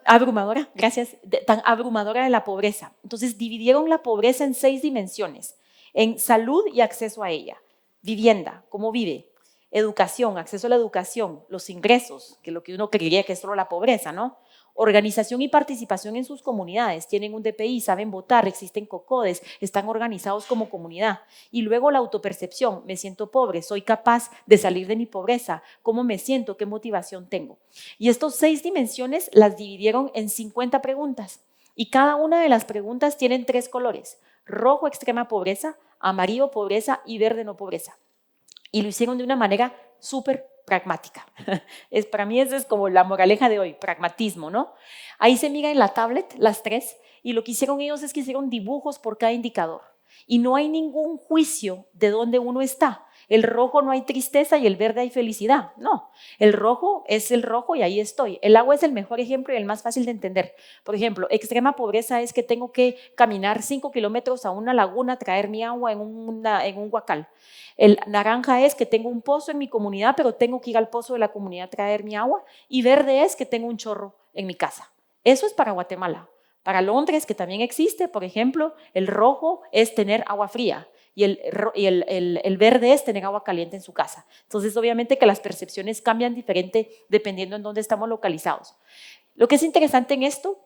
abrumadora, gracias, tan abrumadora de la pobreza. Entonces, dividieron la pobreza en 6 dimensiones, en salud y acceso a ella, vivienda, cómo vive, educación, acceso a la educación, los ingresos, que es lo que uno creería que es solo la pobreza, ¿no? Organización y participación en sus comunidades, tienen un DPI, saben votar, existen COCODES, están organizados como comunidad. Y luego la autopercepción, me siento pobre, soy capaz de salir de mi pobreza, ¿cómo me siento? ¿Qué motivación tengo? Y estas 6 dimensiones las dividieron en 50 preguntas y cada una de las preguntas tienen 3 colores, rojo extrema pobreza, amarillo pobreza y verde no pobreza. Y lo hicieron de una manera súper pragmática. Para mí eso es como la moraleja de hoy, pragmatismo, ¿no? Ahí se mira en la tablet las 3 y lo que hicieron ellos es que hicieron dibujos por cada indicador y no hay ningún juicio de dónde uno está. El rojo no hay tristeza y el verde hay felicidad. No, el rojo es el rojo y ahí estoy. El agua es el mejor ejemplo y el más fácil de entender. Por ejemplo, extrema pobreza es que tengo que caminar 5 kilómetros a una laguna a traer mi agua en un huacal. El naranja es que tengo un pozo en mi comunidad, pero tengo que ir al pozo de la comunidad a traer mi agua. Y verde es que tengo un chorro en mi casa. Eso es para Guatemala. Para Londres, que también existe, por ejemplo, el rojo es tener agua fría y el verde es tener agua caliente en su casa. Entonces, obviamente que las percepciones cambian diferente dependiendo en dónde estamos localizados. Lo que es interesante en esto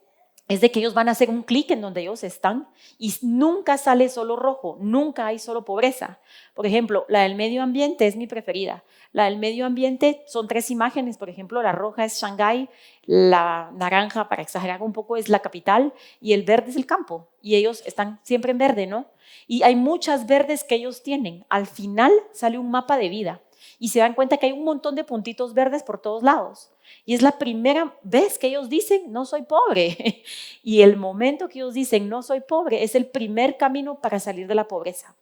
es de que ellos van a hacer un clic en donde ellos están y nunca sale solo rojo, nunca hay solo pobreza. Por ejemplo, la del medio ambiente es mi preferida. La del medio ambiente son 3 imágenes, por ejemplo, la roja es Shanghái, la naranja, para exagerar un poco, es la capital y el verde es el campo. Y ellos están siempre en verde, ¿no? Y hay muchas verdes que ellos tienen. Al final sale un mapa de vida y se dan cuenta que hay un montón de puntitos verdes por todos lados. Y es la primera vez que ellos dicen, no soy pobre. Y el momento que ellos dicen, no soy pobre, es el primer camino para salir de la pobreza.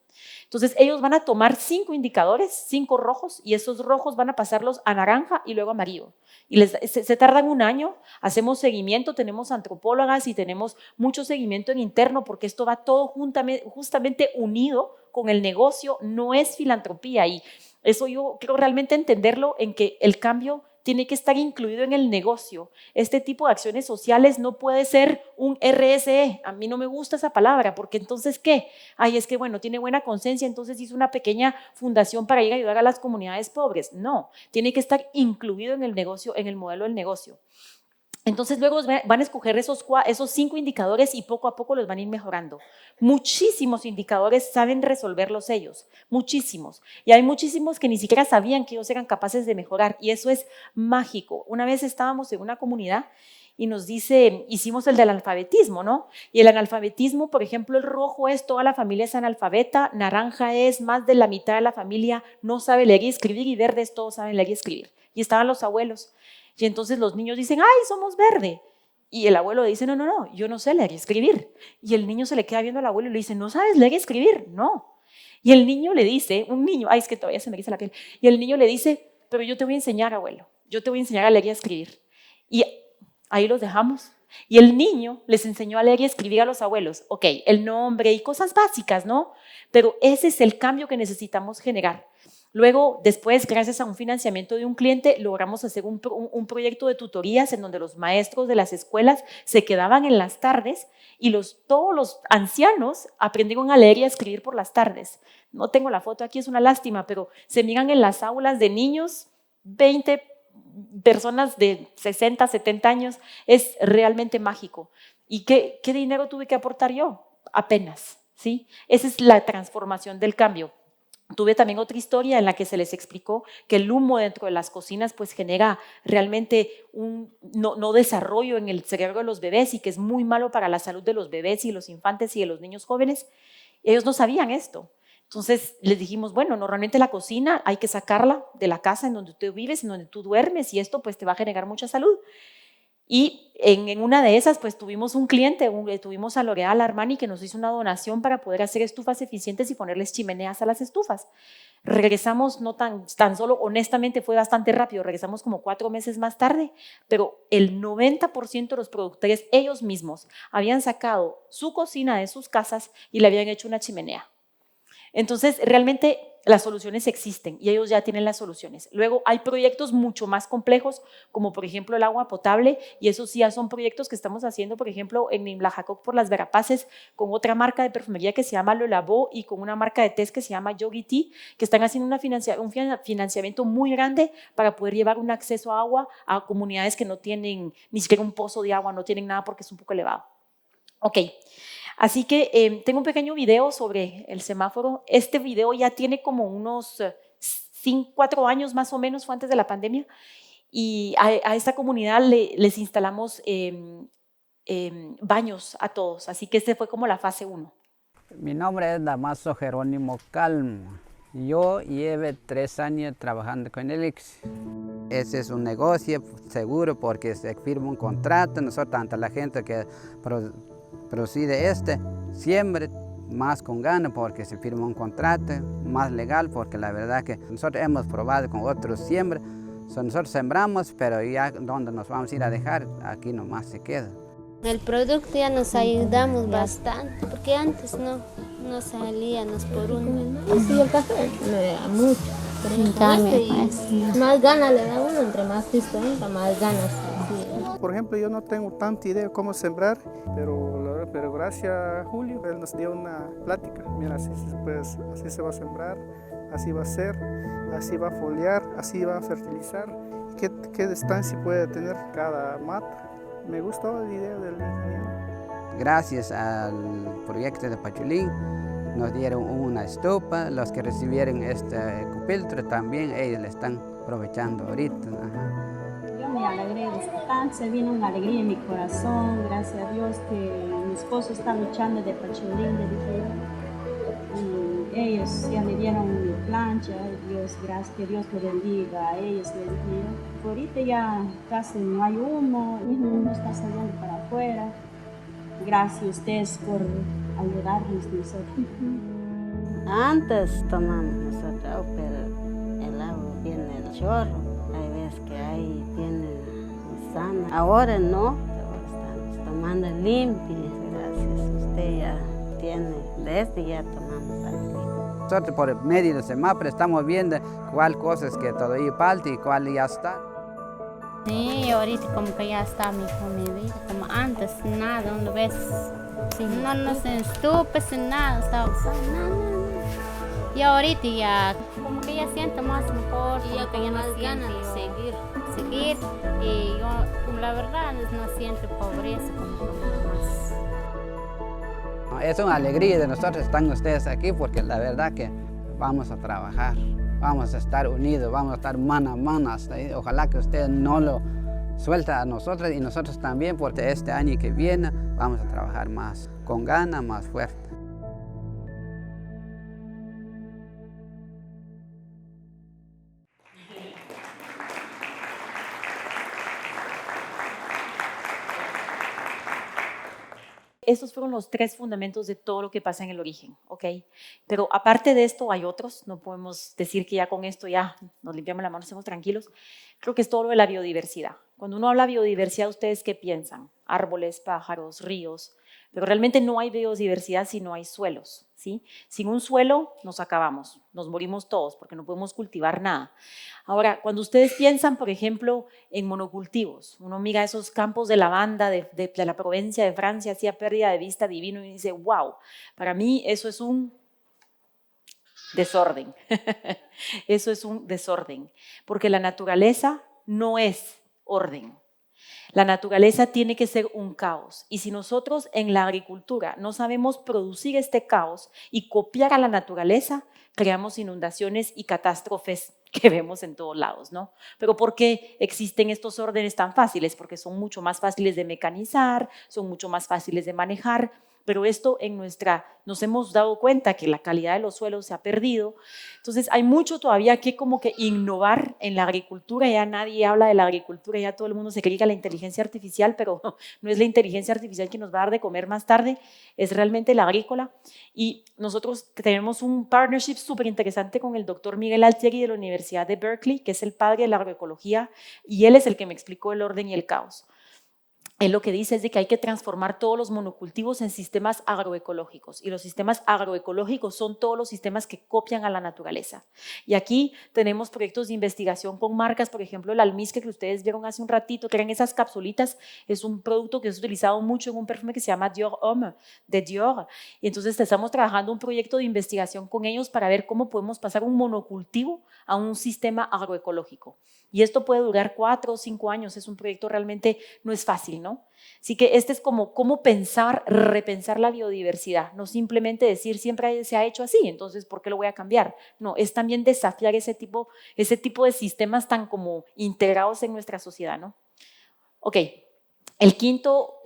Entonces, ellos van a tomar 5 indicadores, 5 rojos, y esos rojos van a pasarlos a naranja y luego a amarillo. Y se tardan 1 año, hacemos seguimiento, tenemos antropólogas y tenemos mucho seguimiento en interno, porque esto va todo justamente unido con el negocio, no es filantropía. Y eso yo quiero realmente entenderlo en que el cambio tiene que estar incluido en el negocio. Este tipo de acciones sociales no puede ser un RSE. A mí no me gusta esa palabra, porque entonces, ¿qué? Ay, es que bueno, tiene buena conciencia, entonces hizo una pequeña fundación para ir a ayudar a las comunidades pobres. No, tiene que estar incluido en el negocio, en el modelo del negocio. Entonces luego van a escoger esos 5 indicadores y poco a poco los van a ir mejorando. Muchísimos indicadores saben resolverlos ellos, muchísimos. Y hay muchísimos que ni siquiera sabían que ellos eran capaces de mejorar y eso es mágico. Una vez estábamos en una comunidad y nos dice, hicimos el del analfabetismo, ¿no? Y el analfabetismo, por ejemplo, el rojo es toda la familia es analfabeta, naranja es más de la mitad de la familia no sabe leer y escribir y verde es todos saben leer y escribir. Y estaban los abuelos. Y entonces los niños dicen, ¡ay, somos verde! Y el abuelo dice, no, yo no sé leer y escribir. Y el niño se le queda viendo al abuelo y le dice, ¿no sabes leer y escribir? No. Y el niño le dice, ay, es que todavía se me eriza la piel. Y el niño le dice, pero yo te voy a enseñar, abuelo. Yo te voy a enseñar a leer y a escribir. Y ahí los dejamos. Y el niño les enseñó a leer y a escribir a los abuelos. Ok, el nombre y cosas básicas, ¿no? Pero ese es el cambio que necesitamos generar. Luego, después, gracias a un financiamiento de un cliente, logramos hacer un proyecto de tutorías en donde los maestros de las escuelas se quedaban en las tardes y todos los ancianos aprendieron a leer y a escribir por las tardes. No tengo la foto aquí, es una lástima, pero se miran en las aulas de niños, 20 personas de 60, 70 años, es realmente mágico. ¿Y qué dinero tuve que aportar yo? Apenas, ¿sí? Esa es la transformación del cambio. Tuve también otra historia en la que se les explicó que el humo dentro de las cocinas pues genera realmente un no desarrollo en el cerebro de los bebés y que es muy malo para la salud de los bebés y los infantes y de los niños jóvenes. Ellos no sabían esto. Entonces les dijimos, bueno, normalmente la cocina hay que sacarla de la casa en donde tú vives, en donde tú duermes, y esto pues te va a generar mucha salud. Y en una de esas pues tuvimos un cliente, tuvimos a L'Oréal Armani que nos hizo una donación para poder hacer estufas eficientes y ponerles chimeneas a las estufas. Regresamos no tan solo, honestamente fue bastante rápido, regresamos como 4 meses más tarde, pero el 90% de los productores ellos mismos habían sacado su cocina de sus casas y le habían hecho una chimenea. Entonces, realmente las soluciones existen y ellos ya tienen las soluciones. Luego hay proyectos mucho más complejos, como por ejemplo el agua potable, y esos sí ya son proyectos que estamos haciendo, por ejemplo, en Imlajacoc por las Verapaces, con otra marca de perfumería que se llama Le Labo y con una marca de tés que se llama Yogi Tea, que están haciendo un financiamiento muy grande para poder llevar un acceso a agua a comunidades que no tienen ni siquiera un pozo de agua, no tienen nada porque es un poco elevado. Ok. Así que tengo un pequeño video sobre el semáforo. Este video ya tiene como unos 4 años más o menos, fue antes de la pandemia, y a esta comunidad les instalamos baños a todos, así que este fue como la fase 1. Mi nombre es Damaso Jerónimo Calmo. Yo llevo 3 años trabajando con Elixir. Ese es un negocio seguro porque se firma un contrato, nosotros, tanto la gente que produce siempre más con ganas porque se firma un contrato más legal, porque la verdad que nosotros hemos probado con otros siempre, nosotros sembramos, pero ya donde nos vamos a ir a dejar, aquí nomás se queda. El producto ya nos ayudamos bastante, porque antes no salíamos por uno. Sí, el café me da mucho. Y más ganas le da uno, entre más listo entra, más ganas. Por ejemplo, yo no tengo tanta idea de cómo sembrar, pero gracias a Julio, él nos dio una plática. Mira, así se va a sembrar, así va a ser, así va a foliar, así va a fertilizar. ¿Qué distancia puede tener cada mata? Me gustó la idea del ingeniero. Gracias al proyecto de Pachulín nos dieron una estufa, los que recibieron este cupiltro también ellos le están aprovechando ahorita. Yo me alegré de esta estancia, vino una alegría en mi corazón, gracias a Dios que mi esposo está luchando de Pachulín, le dije yo. Y ellos ya le dieron mi plancha, Dios, gracias, que Dios lo bendiga a ellos, le dije yo. Ahorita ya casi no hay humo, no está saliendo para afuera. Gracias a ustedes por ayudarnos nosotros. Antes tomamos nosotros, pero el agua viene del chorro. Hay veces que ahí tiene sana. Ahora no, estamos tomando limpio. Gracias a usted ya tiene de este ya tomamos agua. Nosotros por medio del semáforo estamos viendo cuál cosas que todavía falta y cuál ya está. Sí, ahorita como que ya está mi vida, como antes, nada, ¿dónde ves? No se estupe, sin nada, estaba usando nada. Y ahorita ya, como que ya siento más mejor, y ya que ya más ganas de seguir, y yo, la verdad, no siento pobreza como más. Es una alegría de nosotros estar ustedes aquí, porque la verdad que vamos a trabajar. Vamos a estar unidos, vamos a estar mano a mano hasta ahí. Ojalá que usted no lo suelte a nosotros y nosotros también, porque este año que viene vamos a trabajar más, con ganas, más fuerte. Estos fueron los 3 fundamentos de todo lo que pasa en el origen, ¿ok? Pero aparte de esto hay otros, no podemos decir que ya con esto ya nos limpiamos la mano, estamos tranquilos. Creo que es todo lo de la biodiversidad. Cuando uno habla de biodiversidad, ¿ustedes qué piensan? Árboles, pájaros, ríos, pero realmente no hay biodiversidad si no hay suelos, ¿sí? Sin un suelo nos acabamos, nos morimos todos porque no podemos cultivar nada. Ahora, cuando ustedes piensan, por ejemplo, en monocultivos, uno mira esos campos de lavanda de la Provencia de Francia, así a pérdida de vista divino y dice, wow, para mí eso es un desorden. Eso es un desorden, porque la naturaleza no es orden. La naturaleza tiene que ser un caos y si nosotros en la agricultura no sabemos producir este caos y copiar a la naturaleza, creamos inundaciones y catástrofes que vemos en todos lados, ¿no? Pero ¿por qué existen estos órdenes tan fáciles? Porque son mucho más fáciles de mecanizar, son mucho más fáciles de manejar, pero esto nos hemos dado cuenta que la calidad de los suelos se ha perdido. Entonces hay mucho todavía que como que innovar en la agricultura. Ya nadie habla de la agricultura, ya todo el mundo se cree que la inteligencia artificial, pero no es la inteligencia artificial que nos va a dar de comer más tarde, es realmente la agrícola. Y nosotros tenemos un partnership súper interesante con el doctor Miguel Altieri de la Universidad de Berkeley, que es el padre de la agroecología, y él es el que me explicó el orden y el caos. Él lo que dice es de que hay que transformar todos los monocultivos en sistemas agroecológicos, y los sistemas agroecológicos son todos los sistemas que copian a la naturaleza. Y aquí tenemos proyectos de investigación con marcas, por ejemplo el almizcle que ustedes vieron hace un ratito, que eran esas capsulitas, es un producto que es utilizado mucho en un perfume que se llama Dior Homme, de Dior, y entonces estamos trabajando un proyecto de investigación con ellos para ver cómo podemos pasar un monocultivo a un sistema agroecológico. Y esto puede durar 4 o 5 años, es un proyecto realmente, no es fácil, ¿no? Así que este es como cómo pensar, repensar la biodiversidad, no simplemente decir siempre se ha hecho así, entonces ¿por qué lo voy a cambiar? No, es también desafiar ese tipo de sistemas tan como integrados en nuestra sociedad, ¿no? Ok. El quinto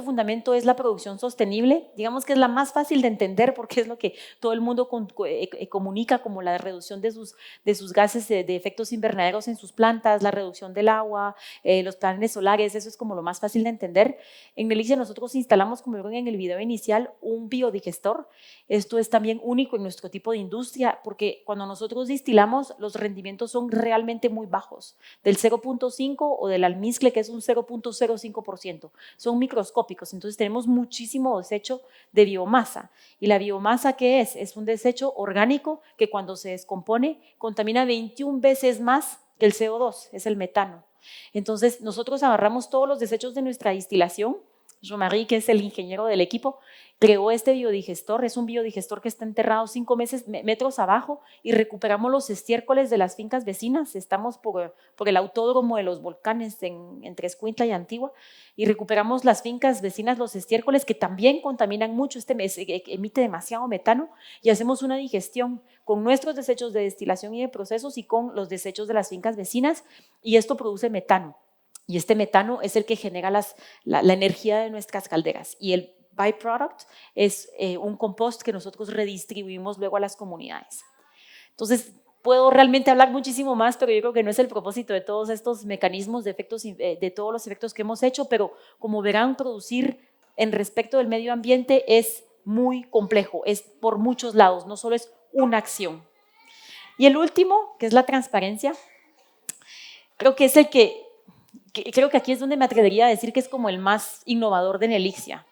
fundamento es la producción sostenible. Digamos que es la más fácil de entender porque es lo que todo el mundo comunica como la reducción de sus gases de efectos invernaderos en sus plantas, la reducción del agua, los paneles solares, eso es como lo más fácil de entender. En Nelicia nosotros instalamos, como vieron en el video inicial, un biodigestor. Esto es también único en nuestro tipo de industria porque cuando nosotros distilamos los rendimientos son realmente muy bajos, del 0.5 o del almizcle que es un 0.05%, son microscópicos, entonces tenemos muchísimo desecho de biomasa. ¿Y la biomasa qué es? Es un desecho orgánico que cuando se descompone contamina 21 veces más que el CO2, es el metano. Entonces nosotros agarramos todos los desechos de nuestra distilación. Jean-Marie, que es el ingeniero del equipo, creó este biodigestor. Es un biodigestor que está enterrado 5 metros abajo y recuperamos los estiércoles de las fincas vecinas. Estamos por el autódromo de los volcanes entre Escuintla y Antigua y recuperamos las fincas vecinas, los estiércoles que también contaminan mucho, emite demasiado metano, y hacemos una digestión con nuestros desechos de destilación y de procesos y con los desechos de las fincas vecinas, y esto produce metano. Y este metano es el que genera la energía de nuestras calderas. Y el byproduct es un compost que nosotros redistribuimos luego a las comunidades. Entonces, puedo realmente hablar muchísimo más, pero yo creo que no es el propósito de todos estos mecanismos de todos los efectos que hemos hecho, pero como verán, producir en respecto del medio ambiente es muy complejo, es por muchos lados, no solo es una acción. Y el último, que es la transparencia, creo que es creo que aquí es donde me atrevería a decir que es como el más innovador de Nelicia.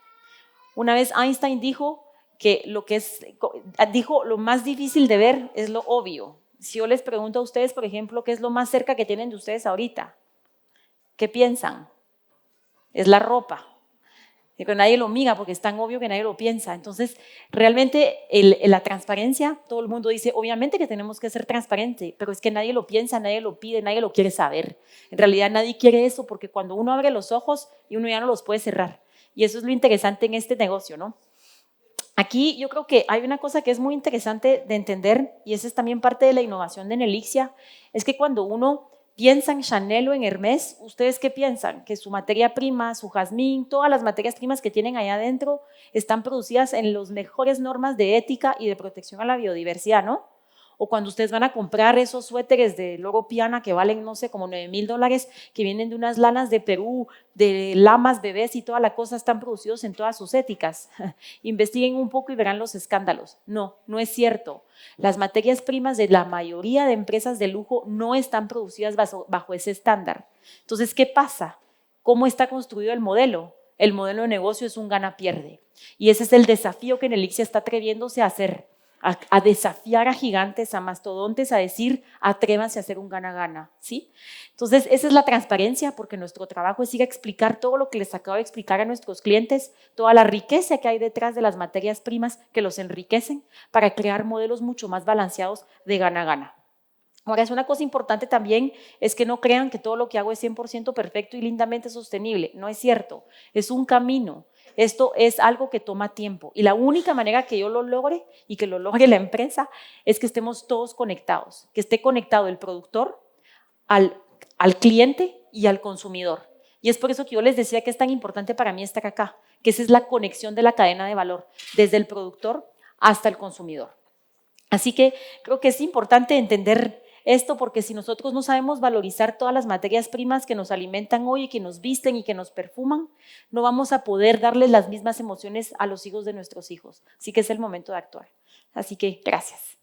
Una vez Einstein dijo que lo más difícil de ver es lo obvio. Si yo les pregunto a ustedes, por ejemplo, ¿qué es lo más cerca que tienen de ustedes ahorita? ¿Qué piensan? Es la ropa. Pero nadie lo mira porque es tan obvio que nadie lo piensa. Entonces, realmente la transparencia, todo el mundo dice, obviamente que tenemos que ser transparentes, pero es que nadie lo piensa, nadie lo pide, nadie lo quiere saber. En realidad nadie quiere eso porque cuando uno abre los ojos y uno ya no los puede cerrar. Y eso es lo interesante en este negocio, ¿no? Aquí yo creo que hay una cosa que es muy interesante de entender, y esa es también parte de la innovación de Nelicia, es que cuando uno piensa en Chanel o en Hermès, ¿ustedes qué piensan? Que su materia prima, su jazmín, todas las materias primas que tienen allá adentro están producidas en las mejores normas de ética y de protección a la biodiversidad, ¿no? O cuando ustedes van a comprar esos suéteres de Loro Piana que valen, no sé, como $9,000, que vienen de unas lanas de Perú, de lamas, bebés y toda la cosa, están producidos en todas sus éticas. Investiguen un poco y verán los escándalos. No, no es cierto. Las materias primas de la mayoría de empresas de lujo no están producidas bajo ese estándar. Entonces, ¿qué pasa? ¿Cómo está construido el modelo? El modelo de negocio es un gana-pierde. Y ese es el desafío que Nelicia está atreviéndose a hacer. A desafiar a gigantes, a mastodontes, a decir, atrévanse a hacer un gana-gana, ¿sí? Entonces, esa es la transparencia, porque nuestro trabajo es ir a explicar todo lo que les acabo de explicar a nuestros clientes, toda la riqueza que hay detrás de las materias primas que los enriquecen para crear modelos mucho más balanceados de gana-gana. Ahora, es una cosa importante también, es que no crean que todo lo que hago es 100% perfecto y lindamente sostenible. No es cierto, es un camino. Esto es algo que toma tiempo y la única manera que yo lo logre y que lo logre la empresa es que estemos todos conectados, que esté conectado el productor al cliente y al consumidor. Y es por eso que yo les decía que es tan importante para mí estar acá, que esa es la conexión de la cadena de valor, desde el productor hasta el consumidor. Así que creo que es importante entender esto, porque si nosotros no sabemos valorizar todas las materias primas que nos alimentan hoy y que nos visten y que nos perfuman, no vamos a poder darles las mismas emociones a los hijos de nuestros hijos. Así que es el momento de actuar. Así que gracias.